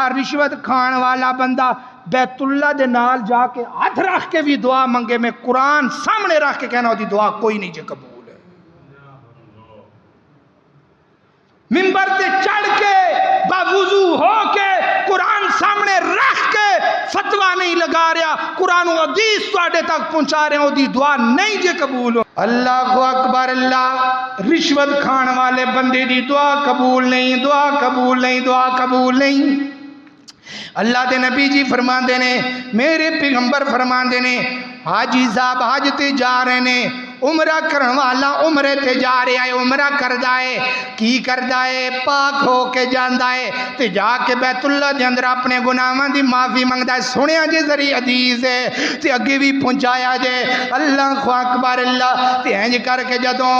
رشوت کھان والا بندہ بیت اللہ دے نال جا کے ہاتھ رکھ کے بھی دعا منگے، میں قرآن سامنے رکھ کے کہنا دی دعا کوئی نہیں جے قبول ہے۔ منبر تے چڑھ کے باوضو ہو کے قرآن سامنے رکھ کے فتوہ نہیں لگا رہا، قرآن و حدیث تواڈے تک پہنچا رہے ہو دی دعا نہیں جے قبول ہو۔ اللہ اکبر اللہ، رشوت کھان والے بندے دی دعا قبول نہیں، دعا قبول نہیں، دعا قبول نہیں۔ اللہ دے نبی جی فرماندے نے، میرے پیغمبر فرماندے نے، حاجی صاحب حج تے جا رہے نے، عمرہ کرن والا عمرے تے جا رہا ہے، عمرہ کردا ہے، کی کردا ہے؟ پاک ہو کے جاندا ہے تے جا کے بیت اللہ دے اندر اپنے گناہاں دی معافی منگدا ہے۔ سنیا جے ذریعہ حدیث ہے تے اگے بھی پہنچایا جے۔ اللہ اکبر اللہ، تے انج کر کے جدوں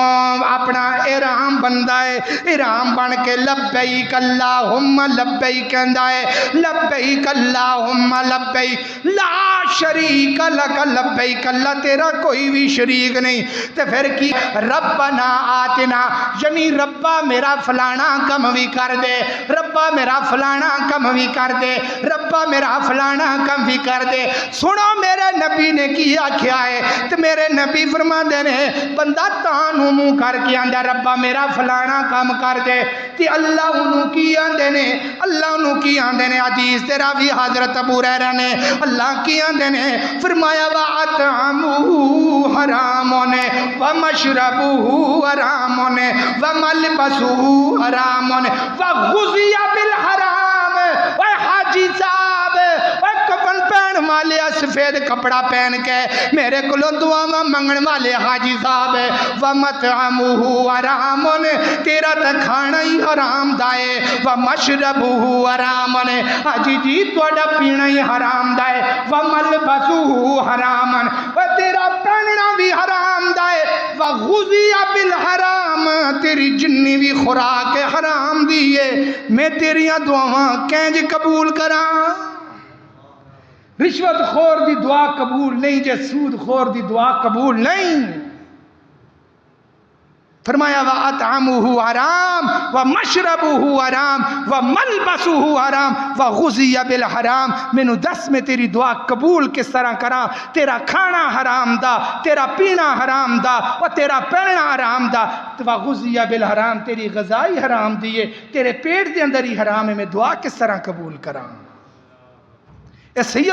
اپنا احرام بندا ہے، احرام بن کے لبیک اللہم لبیک کہندا ہے، لبیک اللہم لبیک لا شریک لک لبیک، اللہ تیرا کوئی بھی شریک نہیں۔ تے پھر کی ربنا آتنا، یعنی ربا میرا فلانا کم بھی کر دے، ربا میرا فلانا کم بھی کر دے، ربا میرا فلانا کم بھی کر دے۔ سنو میرے نبی نے کی آکھیا ہے، تے میرے نبی فرماندے نے بندہ تانوں منہ کر کے آندا ربا میرا فلانا کم کر دے، تے اللہ انہوں کی آندے نے، اللہ انہوں کی آندے نے، حدیث تیرا بھی حضرت ابو ہریرہ نے اللہ کی آندے نے فرمایا وَأَطْعَمُهُ حَرَامٌ وَمَشْرَبُهُ حَرَامٌ وَمَلْبَسُهُ حَرَامٌ وَغُذِيَ بِالْحَرَامِ۔ اے حاجی صاحب، اے کفن پہن والے سفید کپڑا پہن کے میرے کلو دعاواں منگن والے حاجی صاحب، وَمَطْعَمُهُ حَرَامٌ، تیرا تا کھانا ہی حرام دائے، وَمَشْرَبُهُ حَرَامٌ، حاجی جی توڑا پینا ہی حرام دائے، وَمَلْبَسُهُ حَرَامٌ، و تیرا پہننا بھی حرام دائے، وَغُذِيَ بِالْحَرَامِ، تیری جنی بھی خوراک حرام دیئے، میں تیریاں دعاواں کینج قبول کراں؟ رشوت خور دی دعا قبول نہیں جے، سود خور دی دعا قبول نہیں۔ فرمایا وَأَطْعَمُهُ حرام وَمَشْرَبُهُ حرام وَمَلْبَسُهُ حرام وَغُذِيَ بِالْحرام۔ مینوں دس میں تیری دعا قبول کس طرح کراں؟ تیرا کھانا حرام دا، تیرا پینا حرام دا، اور تیرا پہننا حرام دا، وَغُذِيَ بِالْحرام، تیری غذائی حرام دیئے، تیرے پیٹ دے اندر ہی حرام ہے، میں دعا کس طرح قبول کراں؟